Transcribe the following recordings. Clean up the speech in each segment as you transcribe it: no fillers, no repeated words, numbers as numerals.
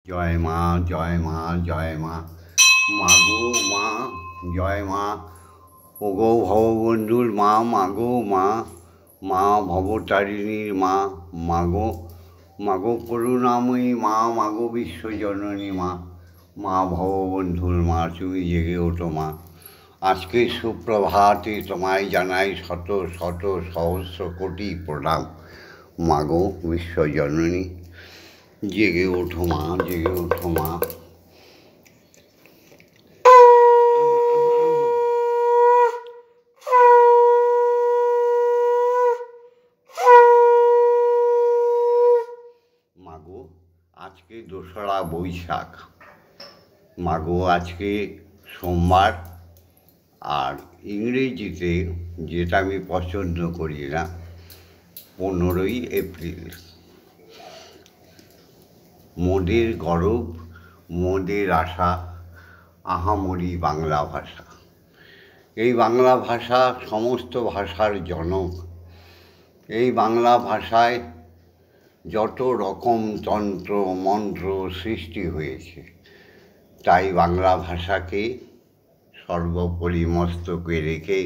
জয় মা, জয় মা, জয় মা। মাগো মা, জয় মা। ওগো ভববন্ধুর মা, মাগো মা। মা ভবতারিণীর মা, মাগো। মাগো করুণাময়ী মা, মাগো বিশ্বজননী মা। মা ভববন্ধুর মা, তুমি জেগে ওঠো মা। আজকে সুপ্রভাতে তোমায় জানাই শত শত সহস্র কোটি প্রণাম। মাগো বিশ্বজননী, জেগে ওঠো মা, জেগে ওঠো মা। মাগো আজকে 2রা বৈশাখ। মাগো আজকে সোমবার, আর ইংরেজিতে যেটা আমি পছন্দ করি না, 15ই এপ্রিল। মোদের গরব, মোদের আশা, আহামরি বাংলা ভাষা। এই বাংলা ভাষা সমস্ত ভাষার জনক। এই বাংলা ভাষায় যত রকম তন্ত্র মন্ত্র সৃষ্টি হয়েছে, তাই বাংলা ভাষাকে সর্বোপরি মস্তকে রেখে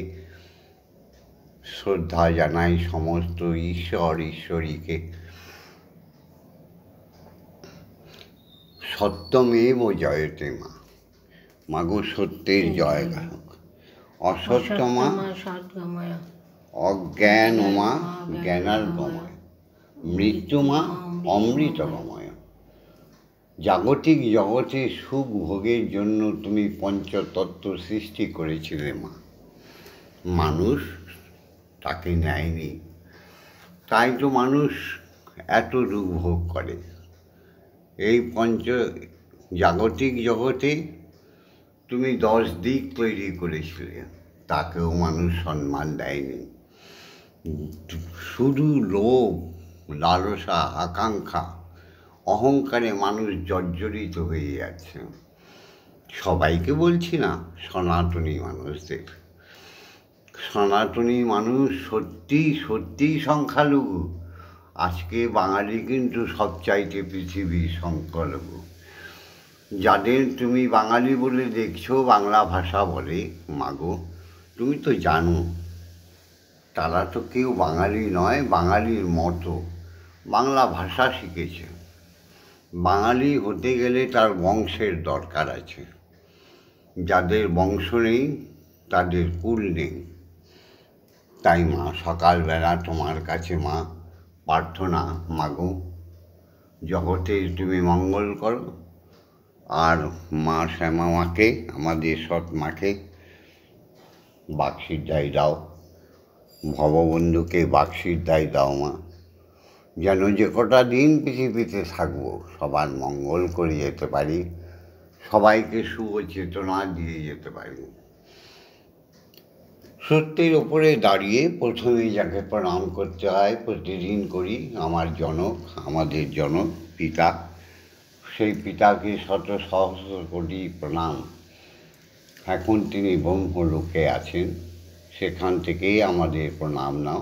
শ্রদ্ধা জানাই সমস্ত ঈশ্বর ঈশ্বরীকে। সত্যমেব জয়তে মা, মাগো সত্যের জয় গায়ক। অসত্যমা অজ্ঞানমা জ্ঞানার্গময়, মৃত্যুমা অমৃতগময়। জাগতিক জগতে সুখ ভোগের জন্য তুমি পঞ্চতত্ত্ব সৃষ্টি করেছিলে মা। মানুষ তাকে নেয়নি, তাই তো মানুষ এত দুঃখ ভোগ করে। এই জাগতিক জগতে তুমি 10 দিক তৈরি করেছিলে, তাকেও মানুষ সম্মান দেয়নি। শুধু লোভ, লালসা, আকাঙ্ক্ষা, অহংকারে মানুষ জর্জরিত হয়ে যাচ্ছে। সবাইকে বলছি না, সনাতনী মানুষদের। সনাতনী মানুষ সত্যিই সংখ্যালঘু। আজকে বাঙালি কিন্তু সবচাইতে পৃথিবীর সংখ্যালঘু। যাদের তুমি বাঙালি বলে দেখছো, বাংলা ভাষা বলে, মাগো তুমি তো জানো তারা তো কেউ বাঙালি নয়, বাঙালির মতো বাংলা ভাষা শিখেছে। বাঙালি হতে গেলে তার বংশের দরকার আছে। যাদের বংশ নেই তাদের কুল নেই। তাই মা, সকালবেলা তোমার কাছে মা প্রার্থনা, মাগো জগতের তুমি মঙ্গল করো। আর মা শ্যামা মাকে, আমাদের সৎ মাকে বাকসিদ্ধাই দাও। ভববন্ধুকে বাকসিদ্ধাই দাও মা, যেন যে কটা দিন পৃথিবীতে থাকবো সবার মঙ্গল করে যেতে পারি, সবাইকে শুভ চেতনা দিয়ে যেতে পারি। সত্যের ওপরে দাঁড়িয়ে প্রথমেই যাকে প্রণাম করতে হয়, প্রতিদিন করি, আমার জনক, আমাদের জনক পিতা। সেই পিতাকে শত সহস্র কোটি প্রণাম। এখন তিনি ব্রহ্মলোকে আছেন, সেখান থেকেই আমাদের প্রণাম নাও।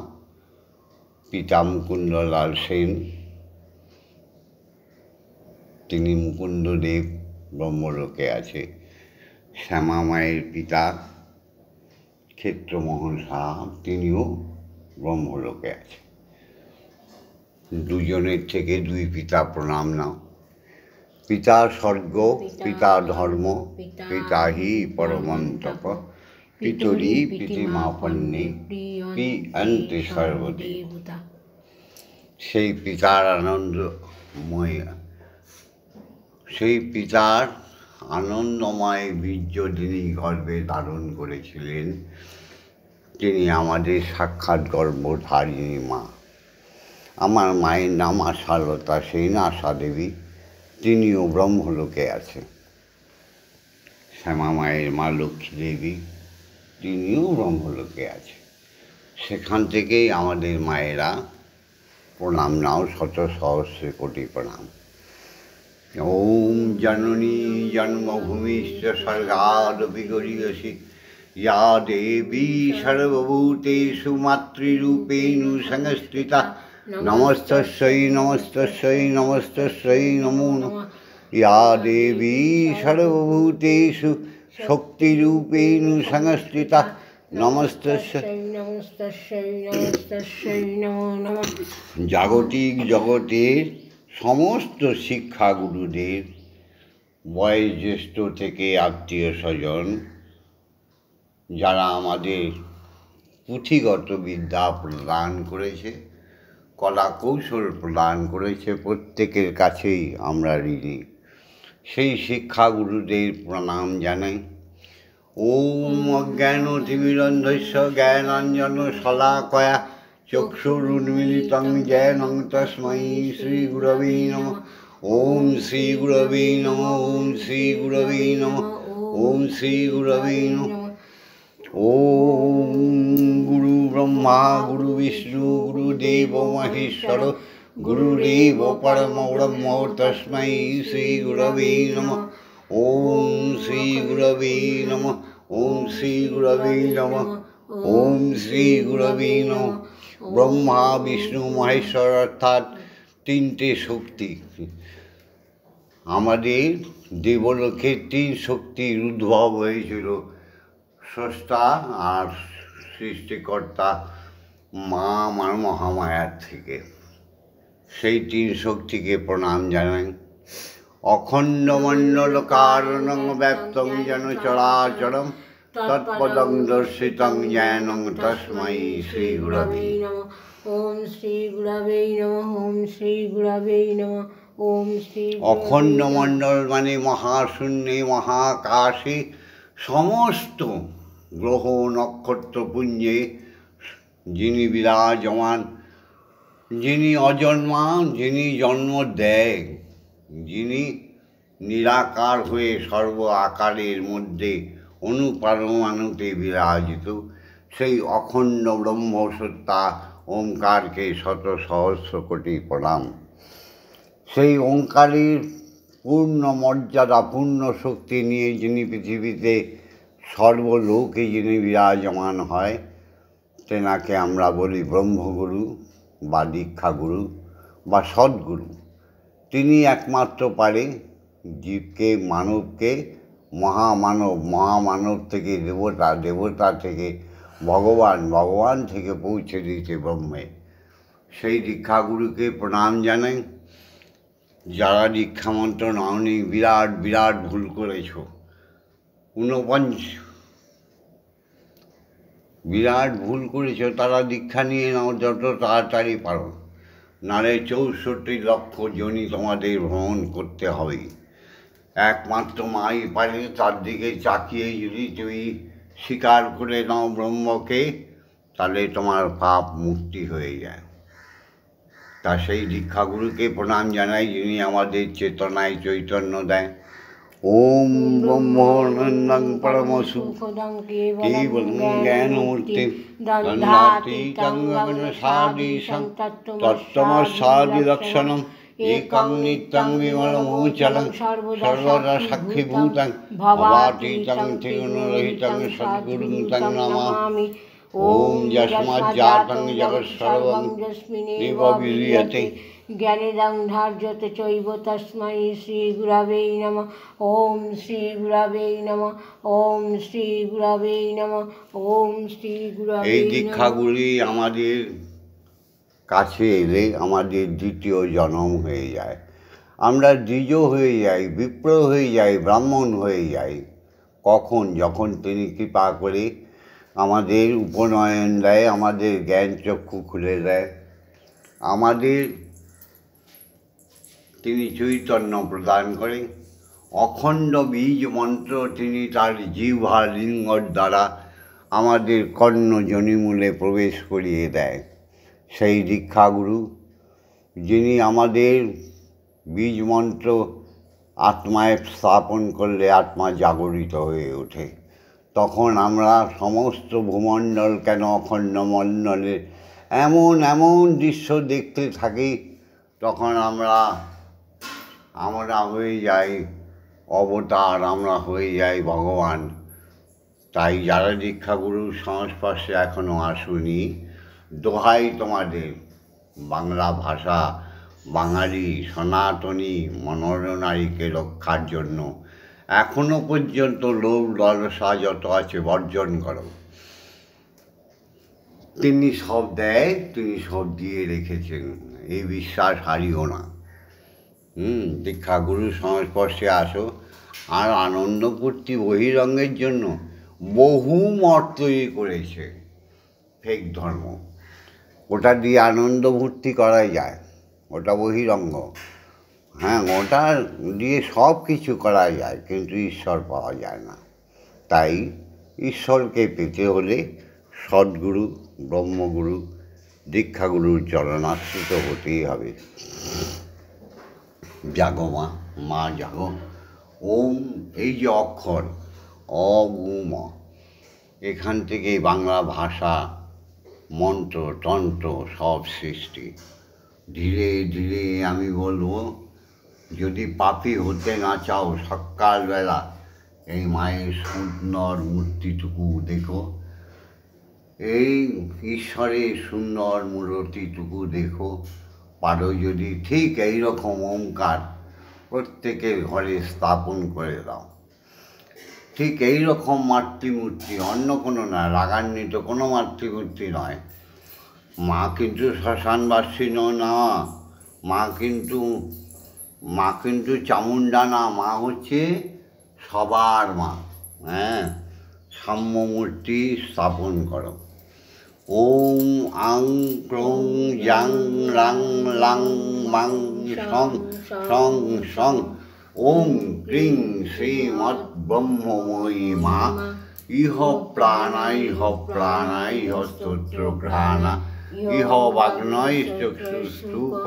পিতা মুকুন্দলাল সেন, তিনি মুকুন্দদেব ব্রহ্মলোকে আছে। শ্যামা মায়ের পিতা ক্ষেত্রমোহন সাহা, তিনিও ব্রহ্মলোকে আছে। দুজনের থেকে 2 পিতা প্রণাম নাও। পিতা স্বর্গ, পিতা ধর্ম, পিতা হি পরমন্তপ, পিতরি পিতিমাপন্নে প্রিয়ন্তে সর্বদেবতা। সেই পিতার আনন্দময়, সেই পিতার আনন্দময় বীর্য যিনি গর্ভে ধারণ করেছিলেন, তিনি আমাদের সাক্ষাৎ গর্ভধারিণী মা। আমার মায়ের নাম আশালতা সেন, আশা দেবী, তিনিও ব্রহ্মলোকে আছে। শ্যামা মায়ের মা লক্ষ্মী দেবী, তিনিও ব্রহ্মলোকে আছে। সেখান থেকেই আমাদের মায়েরা প্রণাম নাও, শত সহস্র কোটি প্রণাম। ওম জননী জন্মভূমিশ্চ স্বর্গাদপি গরীয়সী, ইয়া দেবী সর্বভূতেষু মাতৃরূপেণ সংস্থিতা, নমস্তস্যৈ নমস্তস্যৈ নমস্তস্যৈ নমো নমঃ। या देवी सर्वभूतेषु शक्तिरूपेण संस्थिता नमस्तस्यै नमो नमः। জাগতিক জগতের সমস্ত শিক্ষাগুরুদের বয়োজ্যেষ্ঠ থেকে আত্মীয় স্বজন যারা আমাদের পুঁথিগত বিদ্যা প্রদান করেছে, কলা কৌশল প্রদান করেছে, প্রত্যেকের কাছেই আমরা ঋণী। সেই শিক্ষাগুরুদের প্রণাম জানাই। ওম অজ্ঞানতিমিরন্ধস্য জ্ঞানাঞ্জনশলাকয়া চক্ষুরুন্মিলিतं येन তস্मै শ্রীগুরবে নমঃ। ওম শ্রীগুরবে নমঃ। ওম শ্রীগুরবে নমঃ। ওম শ্রীগুরবে নমঃ। ওম গুরু ব্রহ্মা গুরু বিষ্ণু গুরুদেব মহেশ্বর গুরুদেব পরমব্রহ্ম তস্मै শ্রীগুরবে নমঃ। ওম শ্রীগুরবে নমঃ। ওম শ্রীগুরবে নমঃ। ওম শ্রীগুরবে নমঃ। ব্রহ্মা বিষ্ণু মহেশ্বর অর্থাৎ তিনটে শক্তি। আমাদের দেবলোকের তিন শক্তির উদ্ভব হয়েছিল, স্রষ্টা আর সৃষ্টিকর্তা মা আমার মহামায়ার থেকে। সেই তিন শক্তিকে প্রণাম জানাই। অখণ্ডমণ্ডলকারণং ব্যাপ্তং যেন চরাচরম তৎপদং দর্শিতং জ্ঞানং তস্मै শ্রীগুরবে নমঃ। ওম শ্রীগুরবে নমঃ। ওম শ্রীগুরবে নমঃ। ওম শ্রী অখণ্ডমণ্ডল মানে মহাশূন্যে মহাকাশে সমস্ত গ্রহ নক্ষত্রপুঞ্জে যিনি বিরাজমান, যিনি অজন্মা, যিনি জন্ম দেয়, যিনি নিরাকার হয়ে সর্ব আকারের মধ্যে অনুপারমাণুতে বিরাজিত, সেই অখণ্ড ব্রহ্মসত্তা ওঙ্কারকে শত সহস্র কোটি প্রণাম। সেই ওঙ্কারের পূর্ণ মর্যাদা পূর্ণ শক্তি নিয়ে যিনি পৃথিবীতে সর্বলোকে যিনি বিরাজমান হয়, তেনাকে আমরা বলি ব্রহ্মগুরু বা দীক্ষাগুরু বা সদ্গুরু। তিনি একমাত্র পারে জীবকে, মানবকে মহামানব, মহামানব থেকে দেবতা, দেবতা থেকে ভগবান, ভগবান থেকে পৌঁছে দিতে ব্রহ্মে। সেই দীক্ষাগুরুকে প্রণাম জানাই। যারা দীক্ষামন্ত্র নাওনি বিরাট বিরাট ভুল করেছ। বিরাট ভুল করেছ, তারা দীক্ষা নিয়ে নাও যত তাড়াতাড়ি পারো, নারে 64 লক্ষ জনি তোমাদের ভ্রমণ করতে হবে। একমাত্র মাই পারে। তার দিকে চাকিয়ে যদি তুমি স্বীকার করে নাও ব্রহ্মকে, তাহলে তোমার পাপ মুক্তি হয়ে যায়। তা সেই দীক্ষাগুরুকে প্রণাম জানাই, যিনি আমাদের চেতনায় চৈতন্য দেয়। ওম ব্রহ্মানন্দং পরম সুখদং কেবলং জ্ঞানমূর্তিং দণ্ডাতীতং গগনসাদৃশং তত্ত্বমস্যাদিলক্ষণং একং নিত্যং বিমলমোচলং সর্বদা সাক্ষীভূতং ভবাতীতং ত্রিগুণরহিতং সদ্গুরুং তং নমামি। ওম যস্মাজ্জাতং জগৎসর্বং যস্মিন্নেব বিলীয়তে জ্ঞানেদং ধার্যতে চৈব তস্मै শ্রীগুরবে নমঃ। ওম শ্রীগুরবে নমঃ। ওম শ্রীগুরবে নমঃ। ওম শ্রীগুরবে। এই দীক্ষাগুলি আমাদের কাছে এলে আমাদের দ্বিতীয় জন্ম হয়ে যায়। আমরা দ্বিজ হয়ে যাই, বিপ্র হয়ে যাই, ব্রাহ্মণ হয়ে যাই। কখন? যখন তিনি কৃপা করে আমাদের উপনয়ন দেয়, আমাদের জ্ঞান চক্ষু খুলে দেয়, আমাদের তিনি চৈতন্য প্রদান করেন। অখণ্ড বীজ মন্ত্র তিনি তার জিহ্বা লিঙ্গর দ্বারা আমাদের কর্ণ জনিমূলে প্রবেশ করিয়ে দেয়। সেই দীক্ষাগুরু, যিনি আমাদের বীজ মন্ত্র আত্মায় স্থাপন করলে আত্মা জাগরিত হয়ে ওঠে। তখন আমরা সমস্ত ভূমণ্ডল কেন অখণ্ড মণ্ডলের এমন এমন দৃশ্য দেখতে থাকি, তখন আমরা হয়ে যাই অবতার, আমরা হয়ে যাই ভগবান। তাই যারা দীক্ষাগুরুর সংস্পর্শে এখনও আসুনি, দোহাই তোমাদের বাংলা ভাষা বাঙালি সনাতনী মনোরনারীকে রক্ষার জন্য এখনো পর্যন্ত লোভ লালসা যত আছে বর্জন করো। তিনি সব দেয়, তিনি সব দিয়ে রেখেছেন, এই বিশ্বাস হারিও না। দীক্ষাগুরু সংস্পর্শে আসো। আর আনন্দ পূর্তি বহিরঙ্গের জন্য বহু মঠ তৈরি করেছে ফেক ধর্ম, ওটা দিয়ে আনন্দ ভর্তি করাই যায়, ওটা বহিরঙ্গ। হ্যাঁ, ওটা দিয়ে সব কিছু করা যায়, কিন্তু ঈশ্বর পাওয়া যায় না। তাই ঈশ্বরকে পেতে হলে সদ্গুরু, ব্রহ্মগুরু, দীক্ষাগুরুর চরণাশ্রিত হতেই হবে। জাগো মা, মা জাগো। ওম, এই যে অক্ষর অ উ ম, এখান থেকেই বাংলা ভাষা, মন্ত্র তন্ত্র সব সৃষ্টি। ধীরে ধীরে আমি বলবো, যদি পাপী হতে না চাও, সকালবেলা এই মায়ের সুন্দর মূর্তিটুকু দেখো, এই ঈশ্বরের সুন্দর মূর্তিটুকু দেখো। পারো যদি ঠিক এইরকম ওমকার প্রত্যেকের ঘরে স্থাপন করে দাও। ঠিক এইরকম মাতৃমূর্তি, অন্য কোনো না, রাগান্বিত কোনো মাতৃমূর্তি নয়। মা কিন্তু শ্মশানবাসী না, মা কিন্তু চামুণ্ডা না, মা হচ্ছে সবার মা। হ্যাঁ, সাম্যমূর্তি স্থাপন করো। ওম আং ক্রং জাং রাং লাং মাং সং সং সং ওং ক্রিং শ্রীমৎ ব্রহ্মময়ী মা ইহ প্রাণাই ইহ স্তোত্রঘ্রাণা ইহ বাগ্নয় চক্ষুস্থূপ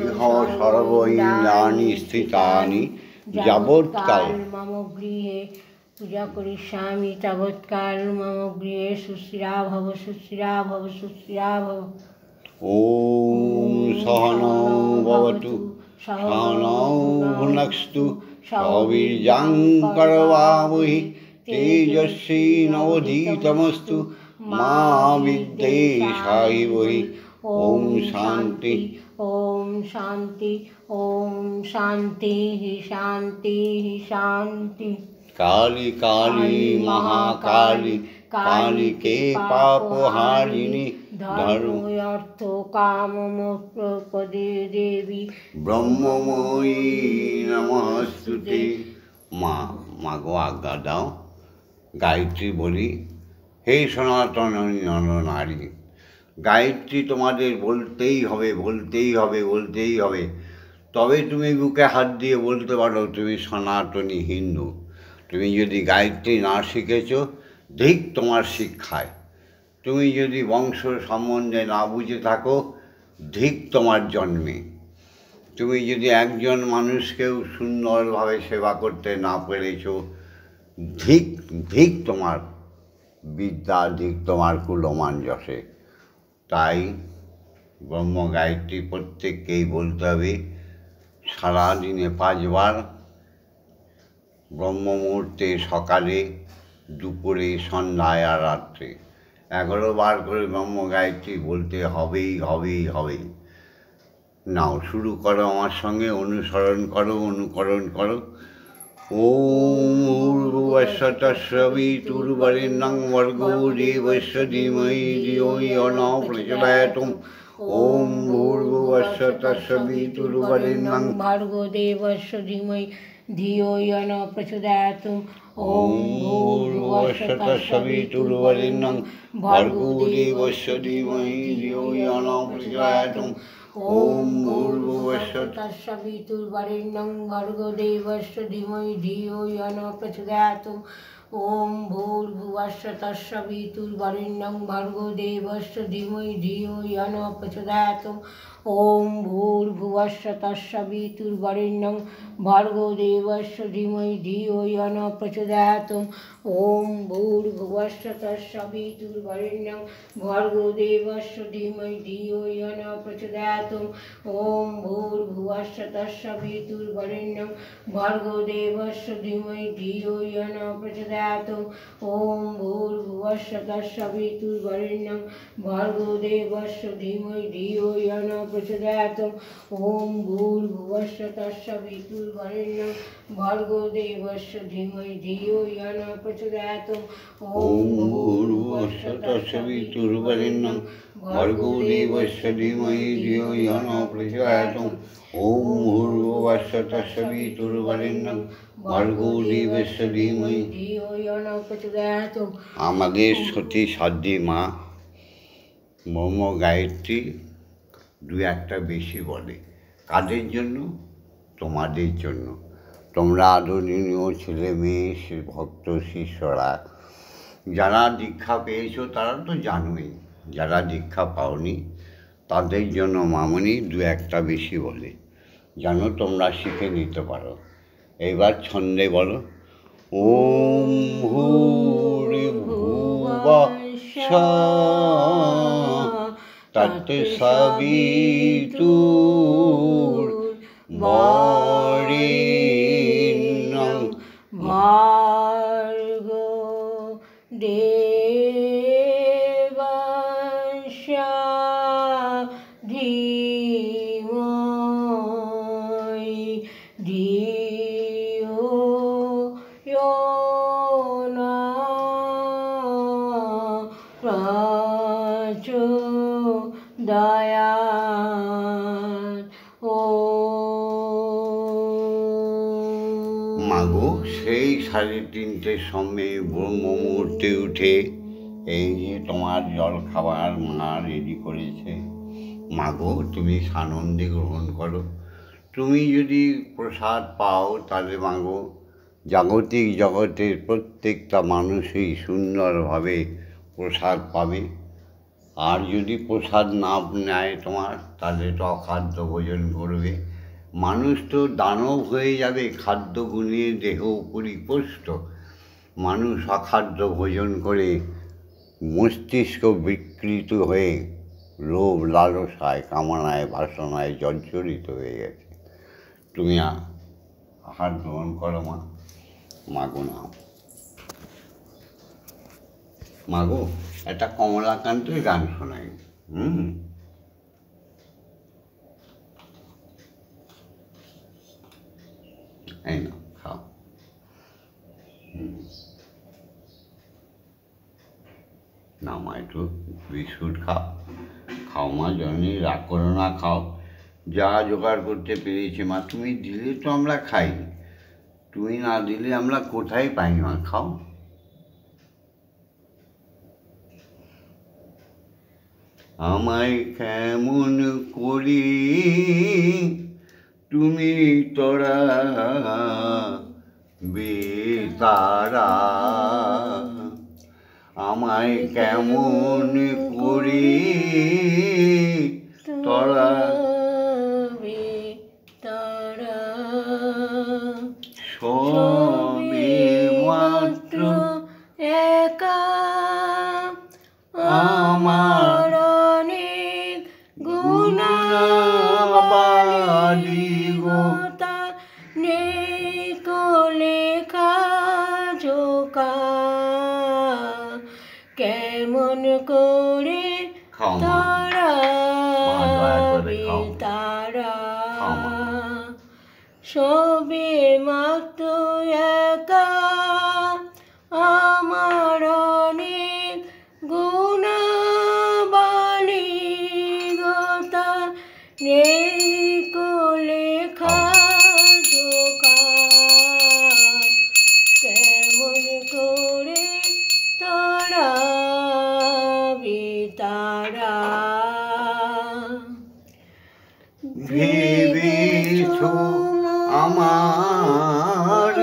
ইহ সর্ব ইন্দ্রাণি স্থিতানি যাবৎকাল মম গৃহে পূজা করিষ্যামি তাবৎকাল মম গৃহে সুশ্রীরা ভব সুশ্রীরা ভব সুশ্রীরা ভব। ওম সহনৌ ভবতু সহনৌ ভুনক্তু সবীর্যং করবাবহি তেজস্বী নবধীতমস্তু মা বিদ্বেষায়বহি। ওম শান্তি। ওম শান্তি। ওম শান্তি শান্তি শান্তি। কালী কালী মহাকালী কালীকে পাপহারিণী ধর্ম অর্থ কাম মোক্ষপদে দেবী ব্রহ্মময়ী নমস্তুতে। মাগো আজ্ঞা দাও, গায়ত্রী বলি। হে সনাতন নারী, গায়ত্রী তোমাদের বলতেই হবে, বলতেই হবে, বলতেই হবে। তবে তুমি বুকে হাত দিয়ে বলতে পারো তুমি সনাতনী হিন্দু। তুমি যদি গায়ত্রী না শিখেছ, ধিক তোমার শিক্ষায়। তুমি যদি বংশ সম্বন্ধে না বুঝে থাকো, ধিক তোমার জন্মে। তুমি যদি একজন মানুষকেও সুন্দরভাবে সেবা করতে না পেরেছ, ধিক ধিক তোমার বিদ্যা, ধিক তোমার কুলমাঞ্জসে। তাই ব্রহ্ম গায়ত্রী প্রত্যেককেই বলতে হবে সারাদিনে 5 বার, ব্রহ্ম মুহূর্তে, সকালে, দুপুরে, সন্ধ্যায় আর রাত্রে 11 বার করে ব্রহ্ম গায়ত্রী বলতে হবেই হবেই হবেই। নাও শুরু করো আমার সঙ্গে, অনুসরণ করো, অনুকরণ করো। ওম ভূর্ভুবস্সুঃ তস্সবিতুর্বরেণ্যং ভর্গো দেবস্য ধীমহি ধিয়ো ইয়ো ন প্রচোদয়াৎ। ওম ভূর্ভুবস্সুঃ তস্সবিতুর্বরেণ্যং ভর্গো দেবস্য ধীমহি ধিয়ো ইয়ো ন প্রচোদয়াৎ। ওম ভূর্ভুবস্সুঃ তস্সবিতুর্বরেণ্যং ভর্গো দেবস্য ধীমহি ধিয়ো ইয়ো ন প্রচোদয়াৎ। ওম ভূর্ভুবস্সুঃ তস্সবিতুর্বরেণ্যং ভর্গো দেবস্য ধীমহি ধিয়ো ইয়ো ন প্রচোদয়াৎ। ওম ভূর্ভুবস্সুঃ তস্সবিতুর্বরেণ্যং ভর্গো দেবস্য ধীমহি ধিয়ো ইয়ো ন প্রচোদয়াৎ। ওম ভূর্ভুবস্সুঃ তস্সবিতুর্বরেণ্যং ভর্গো দেবস্য ধীমহি ধিয়ো ইয়ো ন প্রচোদয়াৎ। ওম ভূর্ভুবস্সুঃ তস্সবিতুর্বরেণ্যং ভর্গো দেবস্য ধীমহি ধিয়ো ইয়ো ন প্রচোদয়াৎ। ওম ভূর্ভুবস্সুঃ তস্সবিতুর্বরেণ্যং ভর্গো দেবস্য ধীমহি ধিয়ো ইয়ো ন প্রচোদয়াৎ। ওম ভূর্ভুবস্সুঃ তস্সবিতুর্বরেণ্যং ভর্গো দেবস্য ধীমহি ধিয়ো ইয়ো ন प्रचोदयात् ॐ भूर्भुवस्सुः तत्सवितुर्वरेण्यं भर्गो देवस्य धीमहि धियो यो नः प्रचोदयात् ॐ भूर्भुवस्सुः तत्सवितुर्वरेण्यं भर्गो देवस्य धीमहि धियो यो नः प्रचोदयात् ॐ भूर्भुवस्सुः तत्सवितुर्वरेण्यं भर्गो देवस्य धीमहि धियो यो नः प्रचोदयात्। আমাদের সতী সাধ্যী মা মম গায়ত্রী দু একটা বেশি বলে। কাদের জন্য? তোমাদের জন্য। তোমরা আদরণীয় ছেলে মেয়ে ভক্ত শিষ্যরা যারা দীক্ষা পেয়েছো তারা তো জানোই, যারা দীক্ষা পাওনি তাদের জন্য মামনি দু একটা বেশি বলে, যেন তোমরা শিখে নিতে পারো। এইবার ছন্দে বলো, ওম ভূর্ভুবস্সুঃ তৎসবিতুর্বরেণ্যং भर्गो देवस्य धीमहि धियो यो नः प्रचोदयात्। মাগো সেই 3:30 সময় ব্রহ্ম মুহূর্তে উঠে এই যে তোমার জল খাবার মা রেডি করেছে, মাগো তুমি সানন্দে গ্রহণ করো। তুমি যদি প্রসাদ পাও তাহলে মাগো জাগতিক জগতের প্রত্যেকটা মানুষই সুন্দরভাবে প্রসাদ পাবে। আর যদি প্রসাদ না নেয় তোমার, তাহলে তো অখাদ্য ভোজন করবে। মানুষ তো দানব হয়ে যাবে, খাদ্য গুণিয়ে দেহ পরিপুষ্ট। মানুষ অখাদ্য ভোজন করে মস্তিষ্ক বিকৃত হয়ে লোভ লালসায় কামনায় বাসনায় জর্জরিত হয়ে গেছে। তুমি আহার গ্রহণ করো মা। মাগো নাও। মাগো একটা কমলাকান্তের গান শোনাই। এই না খাও। না মা একটু বিস্কুট খাও, খাও মা, জননী রাগ করো না, খাও। যা জোগাড় করতে পেরেছি মা, তুমি দিলে তো আমরা খাই, তুমি না দিলে আমরা কোথায় পাই মা, খাও। আমায় কেমন করি তুমি তোরা বেতারা, আমায় কেমন করি তোরা বেতারা, সবে মাত্র একা আমার অনেক গুণাবলী গোতা নেই কো লেখা জোকা, কেমন করে তারা বেতারা, সবে মাত্র একা আমার অনেক গুণাবলী গোতা নেই কো লেখা জোকা, কেমন করে তারা বেতারা। ভেবেছো আমার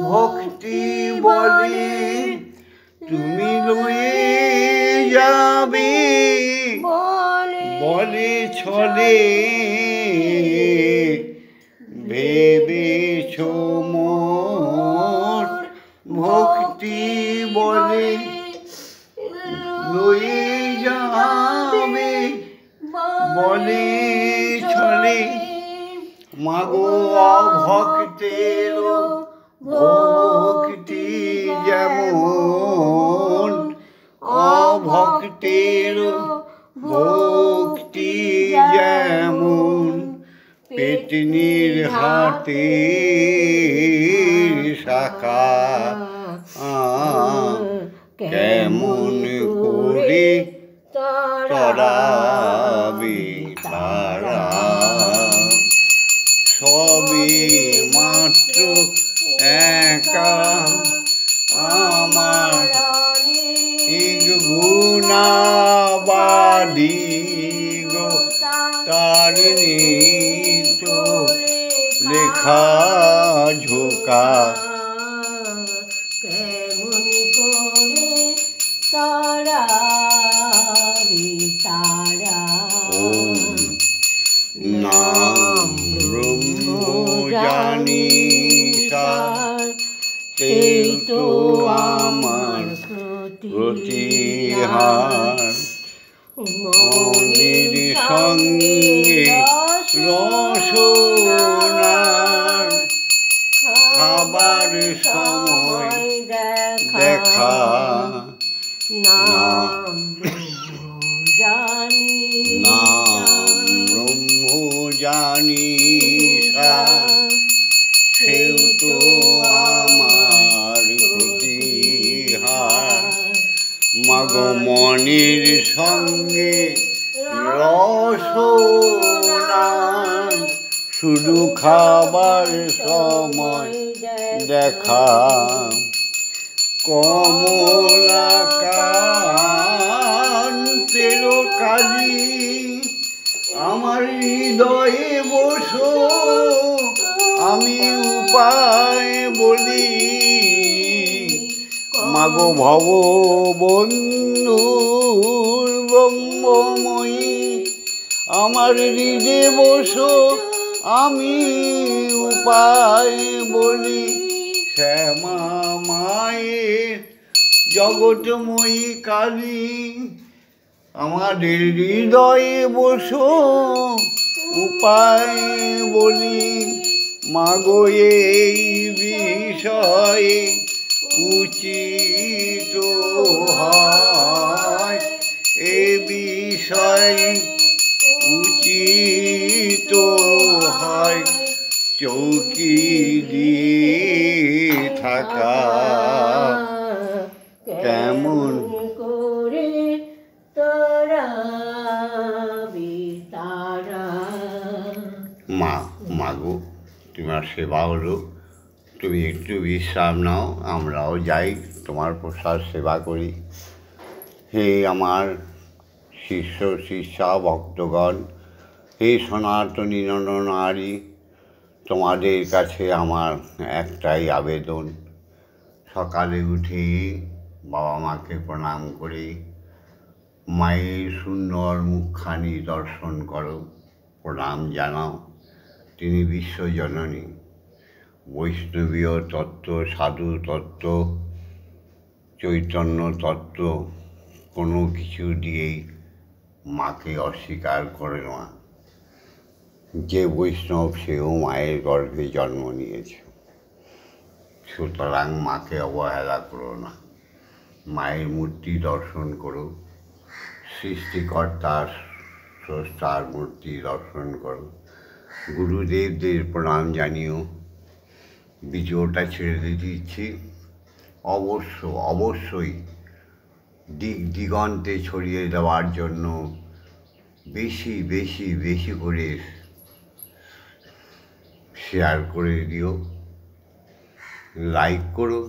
ভক্তি বলে তুমি লয়ে যাবে বলে ছলে, ভেবেছো মোর ভক্তি বলে লয়ে যাবে বলে ছলে, মাগো অভক্তের ভক্তি যেমন, অভক্তের ভক্তি যেমন, শাখা কেমন করে তরাবি তারা সবই মাত্র একা আমার এক গুণাবাদী গো তারিণী তো লেখা ঝোঁকা কেমন করে তারা তারা নাম ব্রহ্ম জানি সেই তো আমার প্রতিহার মনের সঙ্গে রসনার খাবার সময় দেখা নাম জানি নাম ব্রহ্ম জানি সেও তো আমার প্রতিহার মাগ মনের সঙ্গে রসনা শুধু খাবার সময় দেখা কমলা কান্তের কালী আমার হৃদয়ে বসো আমি উপায় বলি মাগো ভব বন্ধুর ব্রহ্মময়ী আমার হৃদয়ে বসো আমি উপায় বলি শ্যামা মায়ের জগৎময়ী কালী আমাদের হৃদয়ে বসো উপায় বলি মাগো এই বিষয়ে উচিত হয় এ বিষয়ে উচিত হয় চৌকি দিয়ে থাকা কেমন করে তোরা তারা মাগো তোমার সেবা হলো তুমি একটু বিশ্রাম নাও আমরাও যাই তোমার প্রসাদ সেবা করি হে আমার শিষ্য শিষ্যা ভক্তগণ হে সনাতনী নরনারী তোমাদের কাছে আমার একটাই আবেদন সকালে উঠে বাবা মাকে প্রণাম করে মায়ের সুন্দর মুখখানি দর্শন করো প্রণাম জানাও তিনি বিশ্বজননী বৈষ্ণবীয় তত্ত্ব সাধু তত্ত্ব চৈতন্য তত্ত্ব কোনো কিছু দিয়েই মাকে অস্বীকার করে না যে বৈষ্ণব সেও মায়ের গর্ভে জন্ম নিয়েছে সুতরাং মাকে অবহেলা করো না মায়ের মূর্তি দর্শন করো সৃষ্টিকর্তার স্রষ্টার মূর্তি দর্শন করো গুরুদেবদের প্রণাম জানিও ভিডিওটা ছেড়ে দিচ্ছি অবশ্যই দিগন্তে ছড়িয়ে দেওয়ার জন্য বেশি করে শেয়ার করে দিও লাইক করো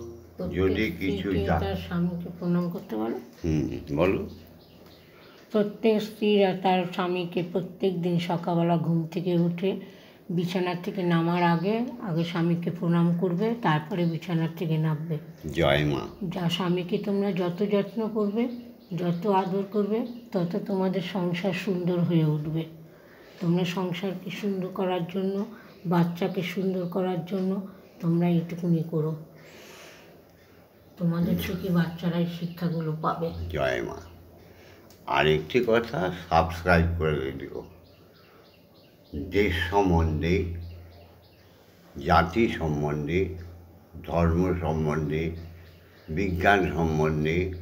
যদি কিছু তার স্বামীকে প্রণাম করতে বলো বলো প্রত্যেক স্ত্রীরা তার স্বামীকে প্রত্যেক দিন সকালবেলা ঘুম থেকে উঠে বিছানার থেকে নামার আগে স্বামীকে প্রণাম করবে তারপরে বিছানার থেকে নামবে জয় মা যা স্বামীকে তোমরা যত যত্ন করবে যত আদর করবে তত তোমাদের সংসার সুন্দর হয়ে উঠবে তোমরা সংসারকে সুন্দর করার জন্য বাচ্চাকে সুন্দর করার জন্য তোমরা এইটুকুনি করো তোমাদের থেকে বাচ্চারা শিক্ষাগুলো পাবে জয় মা আরেকটি কথা সাবস্ক্রাইব করে দিও দেশ সম্বন্ধে জাতি সম্বন্ধে ধর্ম সম্বন্ধে বিজ্ঞান সম্বন্ধে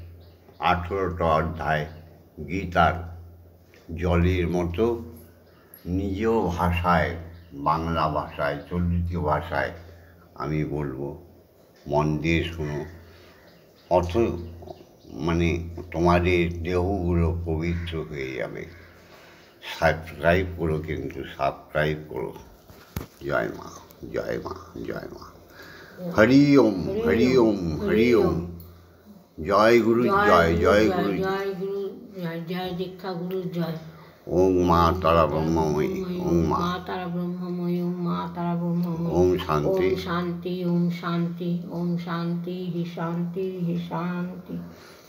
18টা অধ্যায় গীতার জলের মতো নিজ ভাষায় বাংলা ভাষায় চলিত ভাষায় আমি বলবো মন দিয়ে শুনো, অর্থ মানে তোমাদের দেহগুলো পবিত্র হয়ে যাবে। সাবস্ক্রাইব করো, কিন্তু সাবস্ক্রাইব করো। জয় মা, জয় মা, জয় মা। হরি ওম, হরি ওম, হরি ওম। জয় গুরু, জয় জয় গুরু, জয় গুরু, জয় দীক্ষা গুরু, জয়। ওম মা তারা ব্রহ্মময়ী, ওম মা তারা ব্রহ্মময়ী, ওম মা তারা ব্রহ্মময়ী। ওম শান্তি। ওম শান্তি, ওম শান্তি, ওম শান্তি, হি শান্তি, হি শান্তি।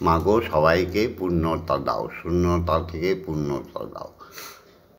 মাগো সবাইকে পূর্ণতা দাও, শূন্যতা থেকে পূর্ণতা দাও।